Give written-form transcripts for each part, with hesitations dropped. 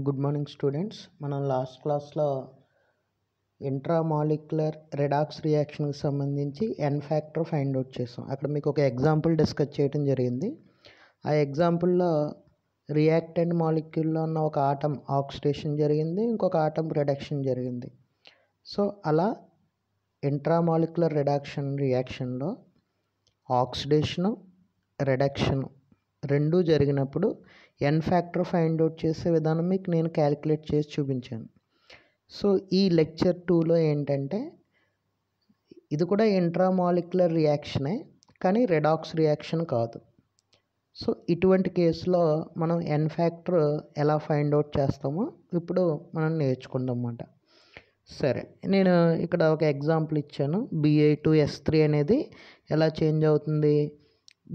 Good morning students. మనం last క్లాస్లో intramolecular redox రియాక్షన్కి సంబంధించి ఎన్ ఫ్యాక్టర్ ఫైండ్ అవుట్ చేసాం. అక్కడ మీకు ఒక ఎగ్జాంపుల్ డిస్కస్ చేయడం జరిగింది. ఆ ఎగ్జాంపుల్లో రియాక్టెంట్ మాలిక్యూల్లో ఉన్న ఒక ఆటమ్ ఆక్సిడేషన్ జరిగింది, ఇంకొక ఆటమ్ రిడక్షన్ జరిగింది. సో అలా ఇంట్రామాలిక్యులర్ రియాక్షన్లో ఆక్సిడేషను రిడక్షను రెండూ జరిగినప్పుడు ఎన్ ఫ్యాక్టర్ ఫైండ్ అవుట్ చేసే విధానం మీకు నేను క్యాలిక్యులేట్ చేసి చూపించాను. సో ఈ లెక్చర్ 2లో ఏంటంటే ఇది కూడా ఇంట్రామాలిక్యులర్ రియాక్షనే, కానీ రెడాక్స్ రియాక్షన్ కాదు. సో ఇటువంటి కేసులో మనం ఎన్ ఫ్యాక్టర్ ఎలా ఫైండ్ అవుట్ చేస్తామో ఇప్పుడు మనం నేర్చుకుందాం అన్నమాట. సరే, నేను ఇక్కడ ఒక ఎగ్జాంపుల్ ఇచ్చాను. Bi2S3 అనేది ఎలా చేంజ్ అవుతుంది,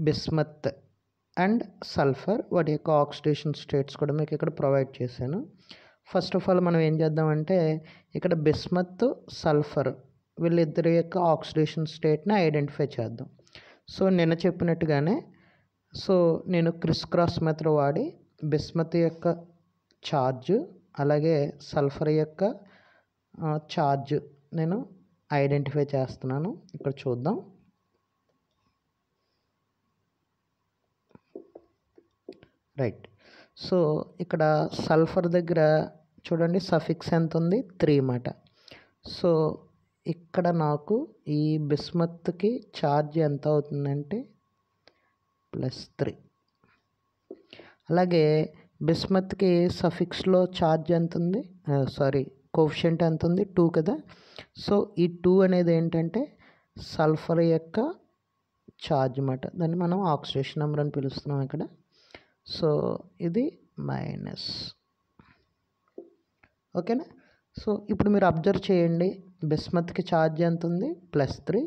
బిస్మత్ అండ్ సల్ఫర్ వాటి యొక్క ఆక్సిడేషన్ స్టేట్స్ కూడా మీకు ఇక్కడ ప్రొవైడ్ చేశాను. ఫస్ట్ ఆఫ్ ఆల్ మనం ఏం చేద్దామంటే ఇక్కడ బిస్మత్ సల్ఫర్ వీళ్ళిద్దరి యొక్క ఆక్సిడేషన్ స్టేట్ని ఐడెంటిఫై చేద్దాం. సో నిన్న చెప్పినట్టుగానే నేను క్రిస్ క్రాస్ మెథడ్ వాడి బిస్మత్ యొక్క ఛార్జ్ అలాగే సల్ఫర్ యొక్క ఛార్జ్ నేను ఐడెంటిఫై చేస్తున్నాను. ఇక్కడ చూద్దాం. రైట్, సో ఇక్కడ సల్ఫర్ దగ్గర చూడండి సఫిక్స్ ఎంత ఉంది, 3 మాట. సో ఇక్కడ నాకు ఈ బిస్మత్కి ఛార్జ్ ఎంత అవుతుందంటే +3. అలాగే బిస్మత్కి సఫిక్స్లో ఛార్జ్ ఎంత ఉంది, కోఎఫిషియంట్ ఎంత ఉంది, 2 కదా. సో ఈ 2 అనేది ఏంటంటే సల్ఫర్ యొక్క ఛార్జ్ అన్నమాట. దాన్ని మనం ఆక్సిడేషన్ నెంబర్ అని పిలుస్తున్నాం ఇక్కడ. సో ఇది మైనస్, ఓకేనా. సో ఇప్పుడు మీరు అబ్జర్వ్ చేయండి, బిస్మత్కి ఛార్జ్ ఎంత ఉంది, +3.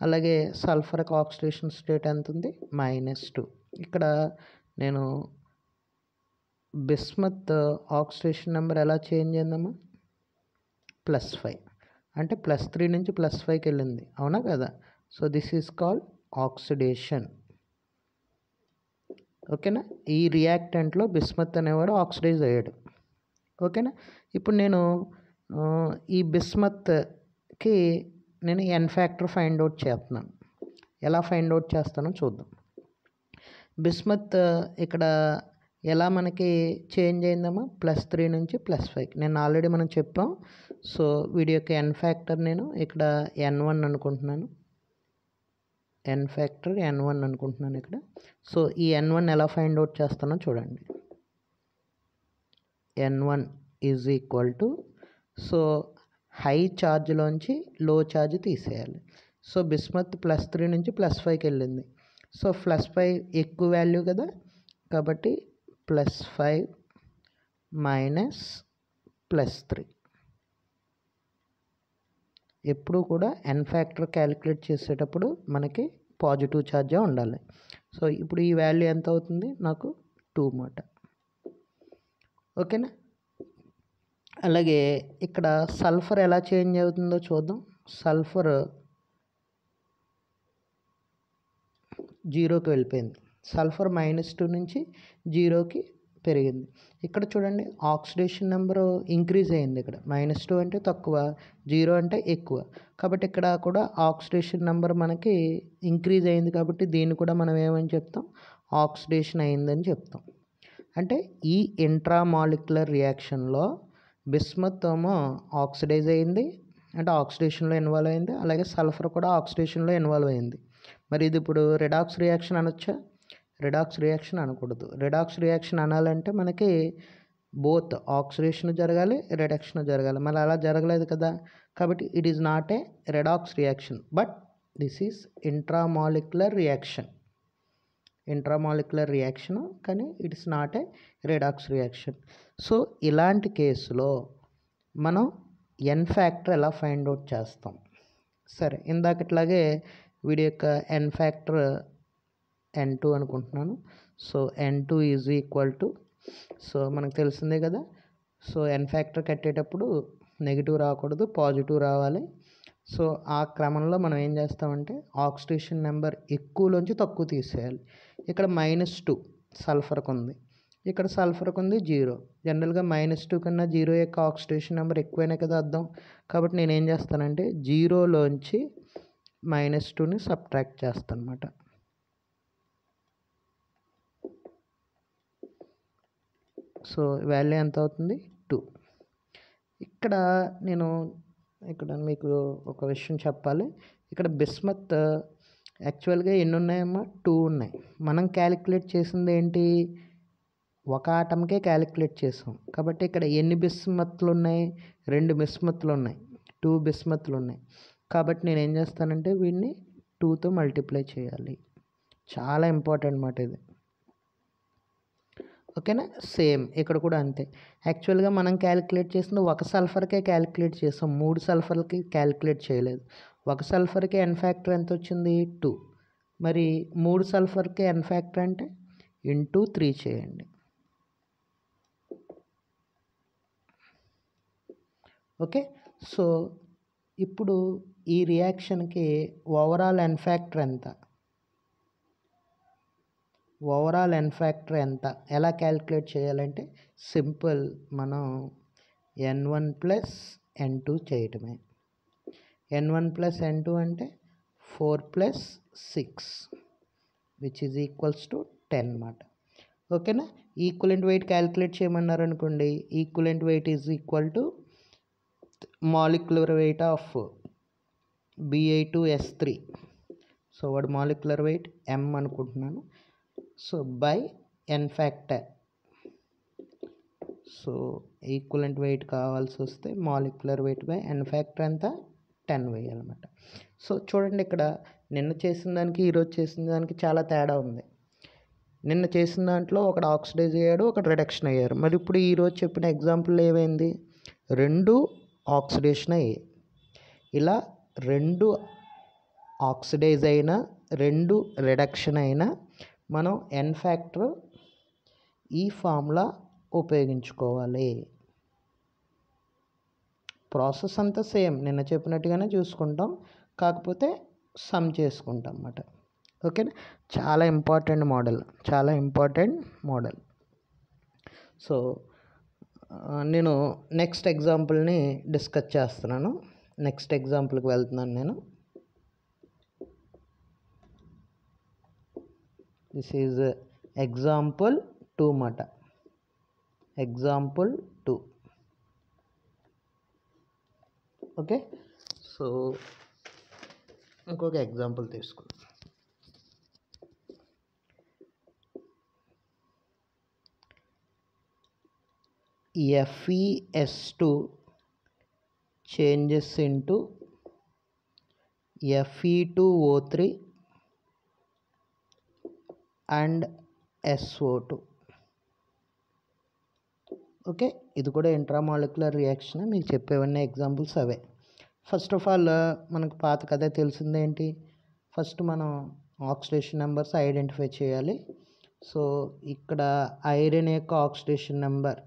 అలాగే సల్ఫర్కి ఆక్సిడేషన్ స్టేట్ ఎంత ఉంది, -2. ఇక్కడ నేను బిస్మత్ ఆక్సిడేషన్ నెంబర్ ఎలా చేంజ్ అయిందమ్మా, +5. అంటే +3 నుంచి +5కి వెళ్ళింది, అవునా కదా. So this is called oxidation, ఓకేనా. ఈ రియాక్టెంట్లో బిస్మత్ అనేవాడు ఆక్సిడైజ్ అయ్యాడు, ఓకేనా. ఇప్పుడు నేను ఈ బిస్మత్కి నేను ఎన్ ఫ్యాక్టర్ ఫైండ్ అవుట్ చేస్తున్నాను. ఎలా ఫైండ్ అవుట్ చేస్తానో చూద్దాం. బిస్మత్ ఇక్కడ ఎలా మనకి చేంజ్ అయిందమ్మా, +3 నుంచి +5. నేను ఆల్రెడీ మనం చెప్పాం. సో వీడి యొక్క ఎన్ ఫ్యాక్టర్ నేను ఇక్కడ N1 అనుకుంటున్నాను. ఎన్ ఫ్యాక్టర్ N1 అనుకుంటున్నాను ఇక్కడ. సో ఈ N1 ఎలా ఫైండ్ అవుట్ చేస్తానో చూడండి. N1 is equal to, so high ఛార్జ్లోంచి లో ఛార్జ్ తీసేయాలి. సో బిస్మత్ +3 నుంచి +5కి వెళ్ళింది. సో +5 ఎక్కువ వాల్యూ కదా, కాబట్టి +5 -+3. ఎప్పుడు కూడా ఎన్ ఫ్యాక్టర్ క్యాలిక్యులేట్ చేసేటప్పుడు మనకి పాజిటివ్ ఛార్జే ఉండాలి. సో ఇప్పుడు ఈ వాల్యూ ఎంత అవుతుంది నాకు, 2 మాట, ఓకేనా. అలాగే ఇక్కడ సల్ఫర్ ఎలా చేంజ్ అవుతుందో చూద్దాం. సల్ఫర్ 0కి వెళ్ళిపోయింది. సల్ఫర్ -2 నుంచి 0కి పెరిగింది. ఇక్కడ చూడండి ఆక్సిడేషన్ నెంబరు ఇంక్రీజ్ అయింది. ఇక్కడ -2 అంటే తక్కువ, 0 అంటే ఎక్కువ. కాబట్టి ఇక్కడ కూడా ఆక్సిడేషన్ నెంబర్ మనకి ఇంక్రీజ్ అయింది, కాబట్టి దీన్ని కూడా మనం ఏమని చెప్తాం, ఆక్సిడేషన్ అయిందని చెప్తాం. అంటే ఈ ఇంట్రామాలిక్యులర్ రియాక్షన్లో బిస్మత్ ఏమో ఆక్సిడైజ్ అయింది, అంటే ఆక్సిడేషన్లో ఇన్వాల్వ్ అయింది. అలాగే సల్ఫర్ కూడా ఆక్సిడేషన్లో ఇన్వాల్వ్ అయింది. మరి ఇది ఇప్పుడు రిడాక్స్ రియాక్షన్ అనొచ్చా, రిడాక్స్ రియాక్షన్ అనకూడదు. రిడాక్స్ రియాక్షన్ అనాలంటే మనకి బోత్ ఆక్సిడేషన్ జరగాలి, రిడక్షన్ జరగాలి. మళ్ళీ అలా జరగలేదు కదా, కాబట్టి it is not a redox reaction, but this is intramolecular reaction. Intramolecular reaction, కానీ it is not a redox reaction. So ఇలాంటి కేసులో మనం ఎన్ ఫ్యాక్టర్ ఎలా ఫైండ్ అవుట్ చేస్తాం. సరే, ఇందాకట్లాగే వీడి యొక్క ఎన్ ఫ్యాక్టర్ N2 అనుకుంటున్నాను. So N2 is equal to, so మనకు తెలిసిందే కదా. సో ఎన్ ఫ్యాక్టర్ కట్టేటప్పుడు నెగిటివ్ రాకూడదు, పాజిటివ్ రావాలి. సో ఆ క్రమంలో మనం ఏం చేస్తామంటే ఆక్సిడేషన్ నెంబర్ ఎక్కువలోంచి తక్కువ తీసేయాలి. ఇక్కడ -2 సల్ఫర్కి ఉంది, ఇక్కడ సల్ఫర్కి ఉంది 0. జనరల్గా -2 కన్నా 0 యొక్క ఆక్సిడేషన్ నెంబర్ ఎక్కువైనా కదా అర్థం. కాబట్టి నేను ఏం చేస్తానంటే 0లోంచి -2ని సబ్ట్రాక్ట్ చేస్తాను అనమాట. సో వాల్యూ ఎంత అవుతుంది? 2. ఇక్కడ మీకు ఒక విషయం చెప్పాలి. ఇక్కడ బిస్మత్ యాక్చువల్గా ఎన్ని ఉన్నాయమ్మా? 2 ఉన్నాయి. మనం క్యాలిక్యులేట్ చేసింది ఏంటి? ఒక ఆటంకే క్యాలిక్యులేట్ చేసాం. కాబట్టి ఇక్కడ ఎన్ని బిస్మత్లు ఉన్నాయి? 2 బిస్మత్లు ఉన్నాయి, 2 బిస్మత్లు ఉన్నాయి. కాబట్టి నేను ఏం చేస్తానంటే వీడిని 2తో మల్టిప్లై చేయాలి. చాలా ఇంపార్టెంట్ అన్నమాట ఇది. ఓకేనా? సేమ్ ఇక్కడ కూడా అంతే. యాక్చువల్గా మనం క్యాలిక్యులేట్ చేసింది ఒక సల్ఫర్కే క్యాలిక్యులేట్ చేసాం, 3 సల్ఫర్లకి క్యాలిక్యులేట్ చేయలేదు. ఒక సల్ఫర్కి ఎన్ ఫ్యాక్టర్ ఎంత వచ్చింది? 2. మరి 3 సల్ఫర్కి ఎన్ ఫ్యాక్టర్ అంటే ఇంటూ 3 చేయండి. ఓకే. సో ఇప్పుడు ఈ రియాక్షన్కి ఓవరాల్ ఎన్ ఫ్యాక్టర్ ఎంత? ఓవరాల్ ఎన్ ఫ్యాక్టర్ ఎంత? ఎలా క్యాలిక్యులేట్ చేయాలంటే సింపుల్, మనం n1 ప్లస్ n2 చేయటమే. n1 ప్లస్ n2 అంటే 4 plus 6 which is equals to 10 అన్నమాట. ఓకేనా? ఈక్వలెంట్ వెయిట్ క్యాలిక్యులేట్ చేయమన్నారు అనుకోండి. Equivalent weight is equal to molecular weight of Bi2S3. So వాడు మాలిక్యులర్ వెయిట్ m అనుకుంటున్నాను. So by n factor. So equivalent weight కావాల్సి వస్తే molecular weight by n factor అంతా 10 వేయాలన్నమాట. సో చూడండి, ఇక్కడ నిన్న చేసిన దానికి ఈరోజు చేసిన దానికి చాలా తేడా ఉంది. నిన్న చేసిన దాంట్లో ఒకడు ఆక్సిడైజ్ అయ్యాడు, ఒకటి రిడక్షన్ అయ్యారు. మరి ఇప్పుడు ఈరోజు చెప్పిన ఎగ్జాంపుల్ ఏమైంది? 2 ఆక్సిడేషన్ అయ్యాయి. ఇలా 2 ఆక్సిడైజ్ అయినా 2 రిడక్షన్ అయినా మనం ఎన్ ఫ్యాక్టర్ ఈ ఫార్ములా ఉపయోగించుకోవాలి. ప్రాసెస్ అంతా సేమ్, నిన్న చెప్పినట్టుగానే చూసుకుంటాం, కాకపోతే సమ్ చేసుకుంటాం అన్నమాట. ఓకేనా? చాలా ఇంపార్టెంట్ మోడల్. సో నేను నెక్స్ట్ ఎగ్జాంపుల్ని డిస్కస్ చేస్తున్నాను. నెక్స్ట్ ఎగ్జాంపుల్కి వెళ్తున్నాను నేను. దిస్ ఈజ్ ఎగ్జాంపుల్ 2 మాట. ఎగ్జాంపుల్ 2. ఓకే. సో ఇంకొక ఎగ్జాంపుల్ తీసుకుందాం. FeS2 changes into Fe2O3 and SO2. Okay, ఇది కూడా ఇంట్రామాలిక్యులర్ రియాక్షన్. మీకు చెప్పేవన్నీ ఎగ్జాంపుల్స్ అవే. ఫస్ట్ ఆఫ్ ఆల్ మనకు పాత కథ తెలిసిందేంటి? ఫస్ట్ మనం ఆక్సిడేషన్ నెంబర్స్ ఐడెంటిఫై చేయాలి. సో ఇక్కడ ఐరన్ యొక్క ఆక్సిడేషన్ నెంబర్,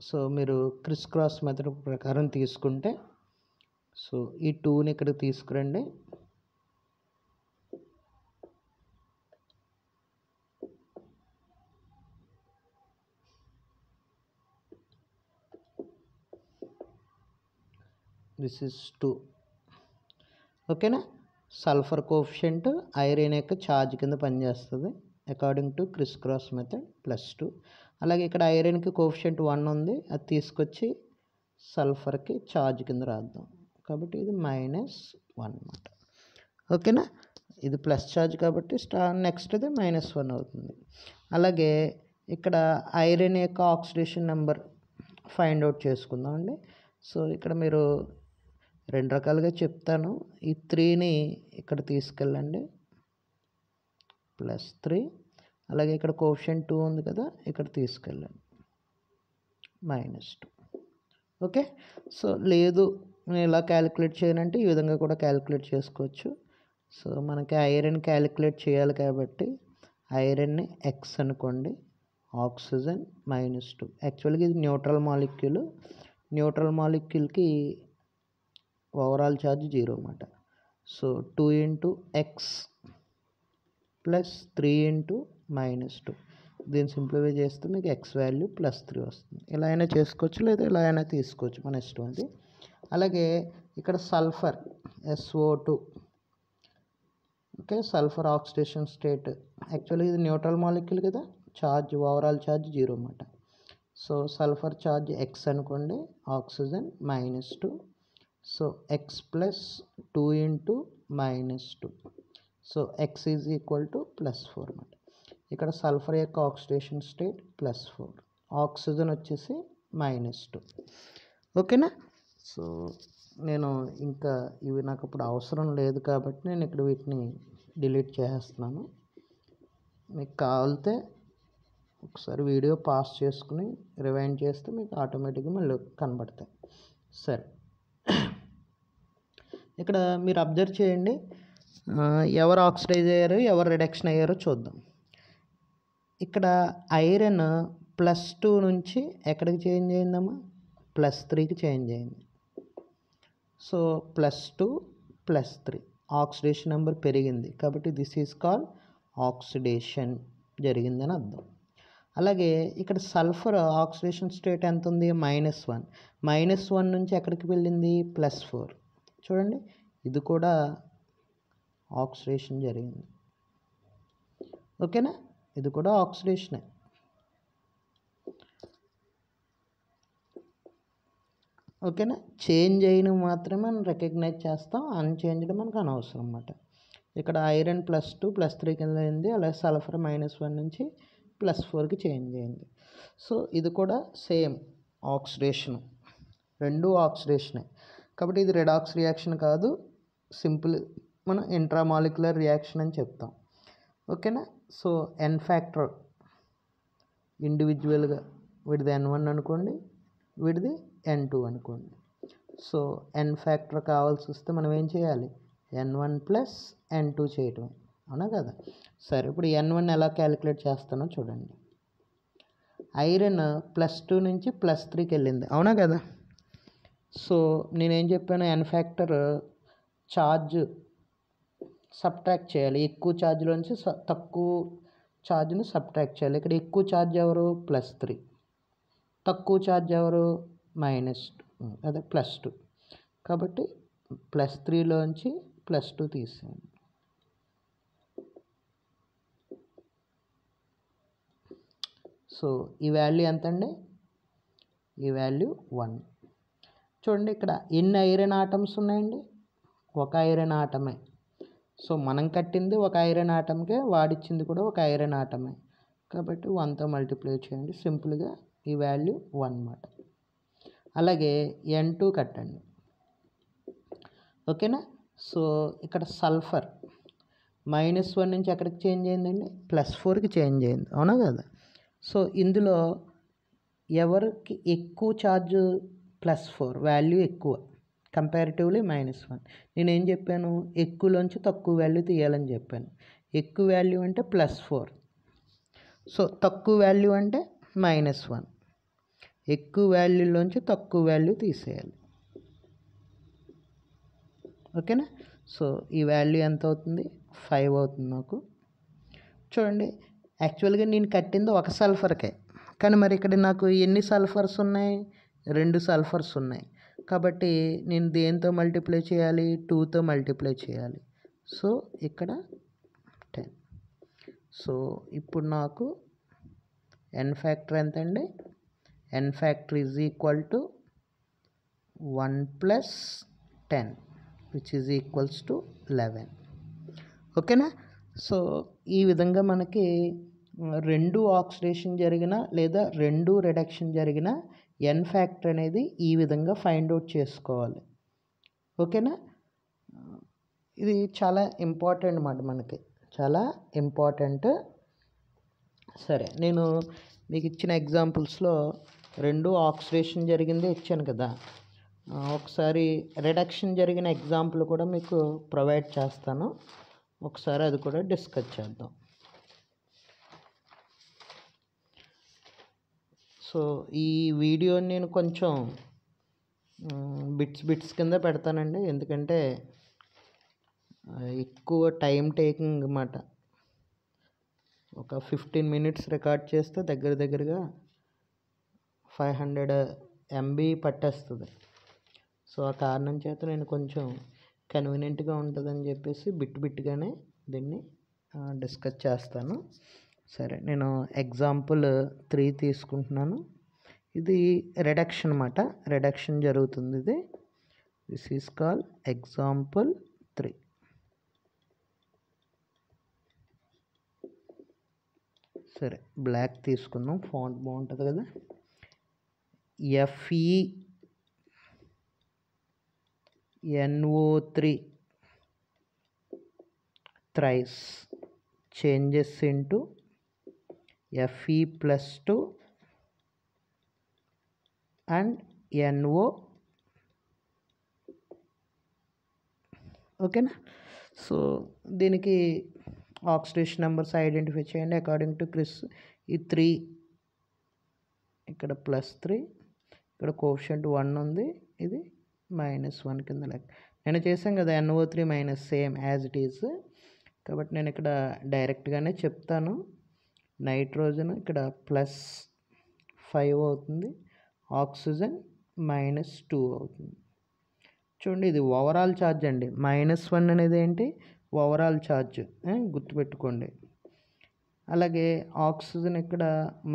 సో మీరు క్రిస్ క్రాస్ మెథడ్ ప్రకారం తీసుకుంటే, సో ఈ 2ని ఇక్కడ తీసుకురండి. This is 2. ఓకేనా? సల్ఫర్ కోఎఫిషియంట్ ఐరన్ యొక్క ఛార్జ్ కింద పనిచేస్తుంది according to criss cross method +2. అలాగే ఇక్కడ ఐరన్కి కోఎఫిషియంట్ 1 ఉంది, అది తీసుకొచ్చి సల్ఫర్కి ఛార్జ్ కింద రాద్దాం. కాబట్టి ఇది -1 అన్నమాట. ఓకేనా? ఇది ప్లస్ ఛార్జ్ కాబట్టి నెక్స్ట్ ఇది -1 అవుతుంది. అలాగే ఇక్కడ ఐరన్ యొక్క ఆక్సిడేషన్ నెంబర్ ఫైండ్ అవుట్ చేసుకుందాం అండి. సో ఇక్కడ మీరు 2 రకాలుగా చెప్తాను. ఈ 3ని ఇక్కడ తీసుకెళ్ళండి, +3. అలాగే ఇక్కడ కోఎఫిషియంట్ 2 ఉంది కదా, ఇక్కడ తీసుకెళ్ళండి, -2. ఓకే. సో లేదు నేను ఇలా క్యాలిక్యులేట్ చేయనంటే ఈ విధంగా కూడా క్యాలిక్యులేట్ చేసుకోవచ్చు. సో మనకి ఐరన్ క్యాలిక్యులేట్ చేయాలి కాబట్టి ఐరన్ని X అనుకోండి, ఆక్సిజన్ -2. యాక్చువల్గా ఇది న్యూట్రల్ మాలిక్యూల్. న్యూట్రల్ మాలిక్యూల్కి ఓవరాల్ ఛార్జ్ 0 అన్నమాట. So 2 × X + 3 × -2. దీన్ని సింప్లిఫై చేస్తే మీకు ఎక్స్ వాల్యూ +3 వస్తుంది. ఇలా అయినా చేసుకోవచ్చు, లేదా ఇలా అయినా తీసుకోవచ్చు, మన ఇష్టం అది. అలాగే ఇక్కడ sulphur SO2, okay, sulphur oxidation state. Actually ఇది న్యూట్రల్ మాలిక్యూల్ కదా, ఛార్జ్ ఓవరాల్ ఛార్జ్ 0 అన్నమాట. సో సల్ఫర్ ఛార్జ్ x అనుకోండి, oxygen -2. So x + 2 × -2. So x = +4 అన్నమాట. ఇక్కడ సల్ఫర్ యొక్క ఆక్సిడేషన్ స్టేట్ +4, ఆక్సిజన్ వచ్చేసి -2. ఓకేనా. సో నేను ఇంకా ఇవి నాకు ఇప్పుడు అవసరం లేదు కాబట్టి నేను ఇక్కడ వీటిని డిలీట్ చేసేస్తున్నాను. మీకు కావాలితే ఒకసారి వీడియో పాస్ చేసుకుని రివైండ్ చేస్తే మీకు ఆటోమేటిక్గా మళ్ళీ కనబడతాయి. సరే, ఇక్కడ మీరు అబ్జర్వ్ చేయండి, ఎవరు ఆక్సిడైజ్ అయ్యారు, ఎవరు రిడక్షన్ అయ్యారో చూద్దాం. ఇక్కడ ఐరన్ +2 నుంచి ఎక్కడికి చేంజ్ అయిందమ్మా, +3కి చేంజ్ అయింది. సో +2 +3 ఆక్సిడేషన్ నెంబర్ పెరిగింది కాబట్టి దిస్ ఈజ్ కాల్డ్ ఆక్సిడేషన్ జరిగిందని అర్థం. అలాగే ఇక్కడ సల్ఫర్ ఆక్సిడేషన్ స్టేట్ ఎంత ఉంది, -1. -1 నుంచి ఎక్కడికి వెళ్ళింది, +4. చూడండి, ఇది కూడా ఆక్సిడేషన్ జరిగింది. ఓకేనా, ఇది కూడా ఆక్సిడేషనే. ఓకేనా, చేంజ్ అయినవి మాత్రమే మనం రికగ్నైజ్ చేస్తాం, అన్చేంజ్డ్ మనకు అనవసరం అన్నమాట. ఇక్కడ ఐరన్ +2 +3 కింద అయింది, అలాగే సల్ఫర్ -1 నుంచి +4కి చేంజ్ అయింది. సో ఇది కూడా సేమ్ ఆక్సిడేషన్, రెండు ఆక్సిడేషనే. కాబట్టి ఇది రెడాక్స్ రియాక్షన్ కాదు, సింపుల్ మనం ఇంట్రామాలిక్యులర్ రియాక్షన్ అని చెప్తాం. ఓకేనా. సో N ఫ్యాక్టర్ ఇండివిజువల్గా వీడిది N1 అనుకోండి, వీడిది N2 అనుకోండి. సో N ఫ్యాక్టర్ కావాల్సి వస్తే మనం ఏం చేయాలి, N1 + N2 చేయటమే, అవునా కదా. సరే, ఇప్పుడు N1 ఎలా క్యాలిక్యులేట్ చేస్తానో చూడండి. ఐరన్ +2 నుంచి +3కి వెళ్ళింది, అవునా కదా. సో నేనేం చెప్పాను, N ఫ్యాక్టర్ ఛార్జ్ సబ్ట్రాక్ట్ చేయాలి, ఎక్కువ ఛార్జ్లోంచి తక్కువ ఛార్జ్ని సబ్ట్రాక్ట్ చేయాలి. ఇక్కడ ఎక్కువ ఛార్జ్ ఎవరు, +3, తక్కువ ఛార్జ్ ఎవరు, -2, అదే +2. కాబట్టి +3లోంచి +2 తీసేయండి. సో ఈ వాల్యూ ఎంత అండి, ఈ వాల్యూ 1. చూడండి, ఇక్కడ ఎన్ని ఐరన్ ఆటమ్స్ ఉన్నాయండి, ఒక ఐరన్ ఆటమే. సో మనం కట్టింది ఒక ఐరన్ ఆటంకే, వాడిచ్చింది కూడా ఒక ఐరన్ ఆటమే, కాబట్టి 1తో మల్టిప్లై చేయండి, సింపుల్గా ఈ వాల్యూ 1 అన్నమాట. అలాగే N2 కట్టండి. ఓకేనా. సో ఇక్కడ సల్ఫర్ -1 నుంచి ఎక్కడికి చేంజ్ అయిందండి, +4కి చేంజ్ అయింది, అవునా కదా. సో ఇందులో ఎవరికి ఎక్కువ ఛార్జ్, +4 వాల్యూ ఎక్కువ, కంపారిటివ్లీ -1. నేనేం చెప్పాను, ఎక్కువలోంచి తక్కువ వాల్యూ తీయాలని చెప్పాను. ఎక్కువ వాల్యూ అంటే +4, సో తక్కువ వాల్యూ అంటే -1. ఎక్కువ వాల్యూలోంచి తక్కువ వాల్యూ తీసేయాలి. ఓకేనా. సో ఈ వాల్యూ ఎంత అవుతుంది, 5 అవుతుంది నాకు. చూడండి, యాక్చువల్గా నేను కట్టింది ఒక సల్ఫర్కే, కానీ మరి ఇక్కడ నాకు ఎన్ని సల్ఫర్స్ ఉన్నాయి, 2 సల్ఫర్స్ ఉన్నాయి. కాబట్టి నేను దేంతో మల్టిప్లై చేయాలి, 2తో మల్టిప్లై చేయాలి. సో ఇక్కడ 10. సో ఇప్పుడు నాకు N ఫ్యాక్టర్ ఎంత అండి, N factor = 1 + 10 which is equals to 11. ఓకేనా. సో ఈ విధంగా మనకి రెండు ఆక్సిడేషన్ జరిగిన లేదా రెండు రిడక్షన్ జరిగిన N ఫ్యాక్టర్ అనేది ఈ విధంగా ఫైండ్ అవుట్ చేసుకోవాలి. ఓకేనా. ఇది చాలా ఇంపార్టెంట్ అన్నమాట, మనకి చాలా ఇంపార్టెంట్. సరే, నేను మీకు ఇచ్చిన ఎగ్జాంపుల్స్లో రెండు ఆక్సిడేషన్ జరిగిందే ఇచ్చాను కదా, ఒకసారి రిడక్షన్ జరిగిన ఎగ్జాంపుల్ కూడా మీకు ప్రొవైడ్ చేస్తాను, ఒకసారి అది కూడా డిస్కస్ చేద్దాం. సో ఈ వీడియోని నేను కొంచెం బిట్స్ కింద పెడతానండి, ఎందుకంటే ఎక్కువ టైం టేకింగ్ అన్నమాట. ఒక 15 మినిట్స్ రికార్డ్ చేస్తే దగ్గరగా 500 MB పట్టేస్తుంది. సో ఆ కారణం చేత నేను కొంచెం కన్వీనియంట్గా ఉంటుందని చెప్పేసి బిట్గానే దీన్ని డిస్కస్ చేస్తాను. సరే, నేను ఎగ్జాంపుల్ 3 తీసుకుంటున్నాను. ఇది రిడక్షన్ అన్నమాట. రిడక్షన్ జరుగుతుంది. ఇది దిస్ ఈజ్ కాల్ ఎగ్జాంపుల్ 3. సరే, బ్లాక్ తీసుకుందాం, ఫాంట్ బాగుంటుంది కదా. FeNO3 thrice changes into Fe+2 and NO. ఓకేనా. సో దీనికి ఆక్సిడేషన్ నెంబర్స్ ఐడెంటిఫై చేయండి అకార్డింగ్ టు క్రిస్. ఈ 3 ఇక్కడ +3, ఇక్కడ కోఎఫిషియంట్ 1 ఉంది, ఇది -1 కింద లెక్క. నేను చేశాను కదా NO3 minus same as it is. కాబట్టి నేను ఇక్కడ డైరెక్ట్గానే చెప్తాను. నైట్రోజన్ ఇక్కడ +5 అవుతుంది, ఆక్సిజన్ -2 అవుతుంది. చూడండి, ఇది ఓవరాల్ ఛార్జ్ అండి. -1 అనేది ఏంటి? ఓవరాల్ ఛార్జ్, గుర్తుపెట్టుకోండి. అలాగే ఆక్సిజన్ ఇక్కడ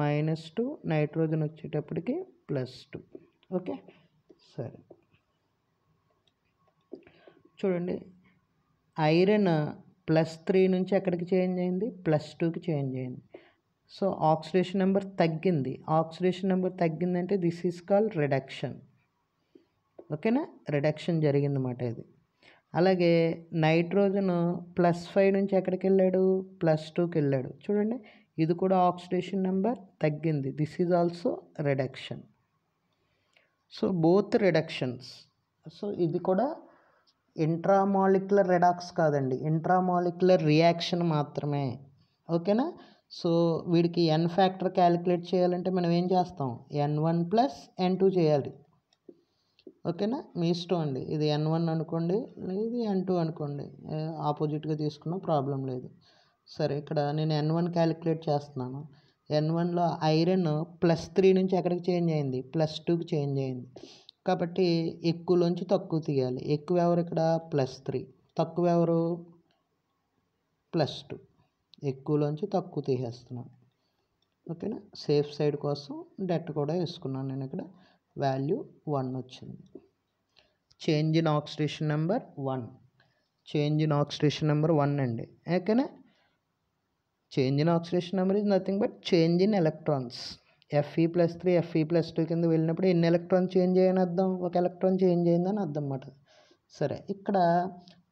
-2, నైట్రోజన్ వచ్చేటప్పటికి +2. ఓకే, సరే. చూడండి, ఐరన్ +3 నుంచి ఎక్కడికి చేంజ్ అయింది? +2కి చేంజ్ అయింది. సో ఆక్సిడేషన్ నెంబర్ తగ్గింది. ఆక్సిడేషన్ నెంబర్ తగ్గిందంటే దిస్ ఈజ్ కాల్ రిడక్షన్. ఓకేనా, రిడక్షన్ జరిగిందన్నమాట ఇది. అలాగే నైట్రోజన్ +5 నుంచి ఎక్కడికి వెళ్ళాడు? +2కి వెళ్ళాడు. చూడండి, ఇది కూడా ఆక్సిడేషన్ నెంబర్ తగ్గింది. This is also reduction. So both reductions. So ఇది కూడా ఇంట్రామాలిక్యులర్ రిడాక్స్ కాదండి, ఇంట్రామాలిక్యులర్ రియాక్షన్ మాత్రమే. ఓకేనా. సో వీడికి N ఫ్యాక్టర్ క్యాలిక్యులేట్ చేయాలంటే మనం ఏం చేస్తాం? N1 + N2 చేయాలి. ఓకేనా, మీ ఇష్టం అండి. ఇది N1 అనుకోండి, ఇది N2 అనుకోండి, ఆపోజిట్గా తీసుకున్న ప్రాబ్లం లేదు. సరే, ఇక్కడ నేను N1 క్యాలిక్యులేట్ చేస్తున్నాను. N1లో ఐరన్ +3 నుంచి ఎక్కడికి చేంజ్ అయింది? +2కి చేంజ్ అయింది. కాబట్టి ఎక్కువలోంచి తక్కువ తీయాలి. ఎక్కువ ఎవరు ఇక్కడ? +3. తక్కువ ఎవరు? +2. ఎక్కువలోంచి తక్కువ తీసేస్తున్నాను. ఓకేనా, సేఫ్ సైడ్ కోసం డెట్ కూడా వేసుకున్నాను నేను. ఇక్కడ వాల్యూ 1 వచ్చింది. Change in oxidation number 1. Change in oxidation number 1 అండి. ఓకేనా. Change in oxidation number is nothing but change in electrons. Fe+3 Fe+2 కింద వెళ్ళినప్పుడు ఎన్ని ఎలక్ట్రాన్ చేంజ్ అయ్యని అర్థం? ఒక ఎలక్ట్రాన్ చేంజ్ అయిందని అర్థం అన్నమాట. సరే, ఇక్కడ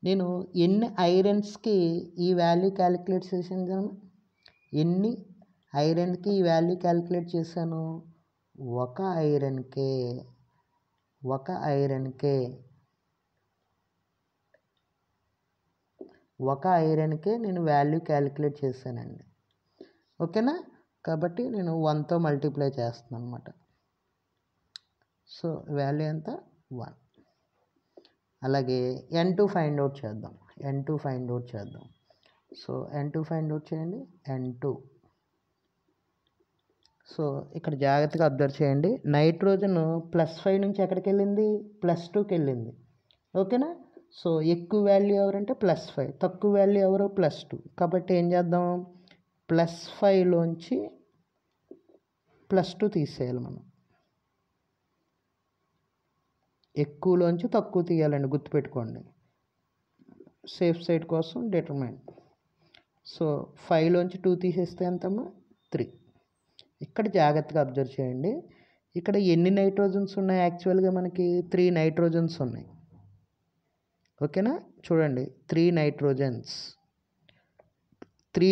నేను ఎన్ని ఐరన్స్కి ఈ వాల్యూ క్యాలిక్యులేట్ చేసాను? ఎన్ని ఐరన్కి ఈ వాల్యూ క్యాలిక్యులేట్ చేశాను? ఒక ఐరన్కే నేను వాల్యూ క్యాలిక్యులేట్ చేశానండి. ఓకేనా. కాబట్టి నేను 1తో మల్టిప్లై చేస్తున్నాను అనమాట. సో వాల్యూ ఎంత? 1. అలాగే N2 ఫైండ్ అవుట్ చేద్దాం. సో N2 ఫైండ్ అవుట్ చేయండి. N2. సో ఇక్కడ జాగ్రత్తగా అబ్జర్వ్ చేయండి. నైట్రోజన్ +5 నుంచి ఎక్కడికి వెళ్ళింది? +2కి వెళ్ళింది. ఓకేనా. సో ఎక్కువ వాల్యూ ఎవరంటే +5, తక్కువ వాల్యూ ఎవరు? +2. కాబట్టి ఏం చేద్దాం? +5లోంచి +2 తీసేయాలి మనం. ఎక్కువలోంచి తక్కువ తీయాలండి, గుర్తుపెట్టుకోండి. సేఫ్ సైడ్ కోసం డిటర్మైన్. సో 5లోంచి 2 తీసేస్తే ఎంతమ్మా? 3. ఇక్కడ జాగ్రత్తగా అబ్జర్వ్ చేయండి. ఇక్కడ ఎన్ని నైట్రోజన్స్ ఉన్నాయి? యాక్చువల్గా మనకి 3 నైట్రోజన్స్ ఉన్నాయి. ఓకేనా. చూడండి, 3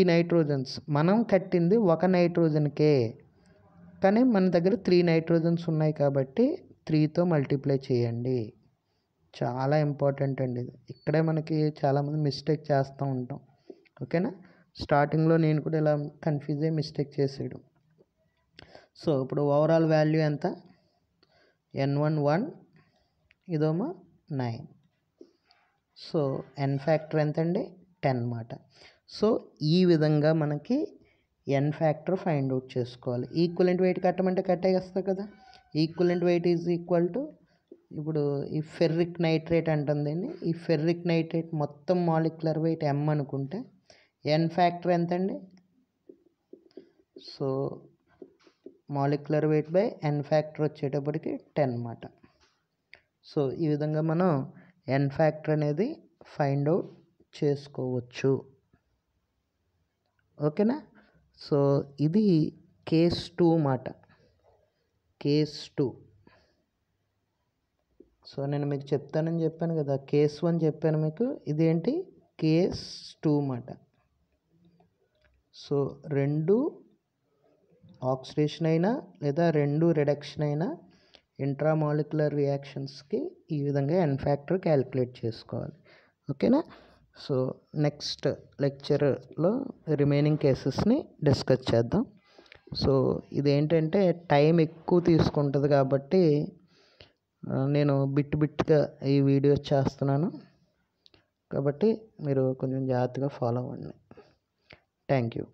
నైట్రోజన్స్. మనం కట్టింది ఒక నైట్రోజన్కే, కానీ మన దగ్గర 3 నైట్రోజన్స్ ఉన్నాయి కాబట్టి 3తో మల్టిప్లై చేయండి. చాలా ఇంపార్టెంట్ అండి ఇది. ఇక్కడే మనకి చాలామంది మిస్టేక్ చేస్తూ ఉంటాం. ఓకేనా. స్టార్టింగ్లో నేను కూడా ఇలా కన్ఫ్యూజ్ అయ్యి మిస్టేక్ చేసేయడం. సో ఇప్పుడు ఓవరాల్ వాల్యూ ఎంత? N1 1, ఇదోమో 9. సో N ఫ్యాక్టర్ ఎంతండి? 10 మాట. సో ఈ విధంగా మనకి ఎన్ ఫ్యాక్టర్ ఫైండ్ అవుట్ చేసుకోవాలి. ఈక్వలెంట్ వెయిట్ కట్టమంటే కట్టేస్తా కదా. Equivalent weight is equal to, ఇప్పుడు ఈ ఫెర్రిక్ నైట్రేట్ అంటుందండి. ఈ ఫెర్రిక్ నైట్రేట్ మొత్తం మాలిక్యులర్ వెయిట్ m అనుకుంటే ఎన్ ఫ్యాక్టర్ ఎంత అండి? So molecular weight by n factor వచ్చేటప్పటికి 10 అన్నమాట. సో ఈ విధంగా మనం ఎన్ ఫ్యాక్టర్ అనేది ఫైండ్ అవుట్ చేసుకోవచ్చు. ఓకేనా. సో ఇది కేస్ 2 మాట. కేస్ 2. సో నేను మీకు చెప్తానని చెప్పాను కదా, కేస్ 1 చెప్పాను మీకు, ఇదేంటి కేస్ 2 మాట. సో 2 ఆక్సిడేషన్ అయినా లేదా 2 రిడక్షన్ అయినా ఇంట్రామాలిక్యులర్ రియాక్షన్స్కి ఈ విధంగా ఎన్ ఫ్యాక్టర్ క్యాలిక్యులేట్ చేసుకోవాలి. ఓకేనా. సో నెక్స్ట్ లెక్చర్లో రిమైనింగ్ కేసెస్ని డిస్కస్ చేద్దాం. సో ఇదేంటంటే టైం ఎక్కువ తీసుకుంటుంది కాబట్టి నేను బిట్గా ఈ వీడియోస్ చేస్తున్నాను, కాబట్టి మీరు కొంచెం జాగ్రత్తగా ఫాలో అవ్వండి. Thank you.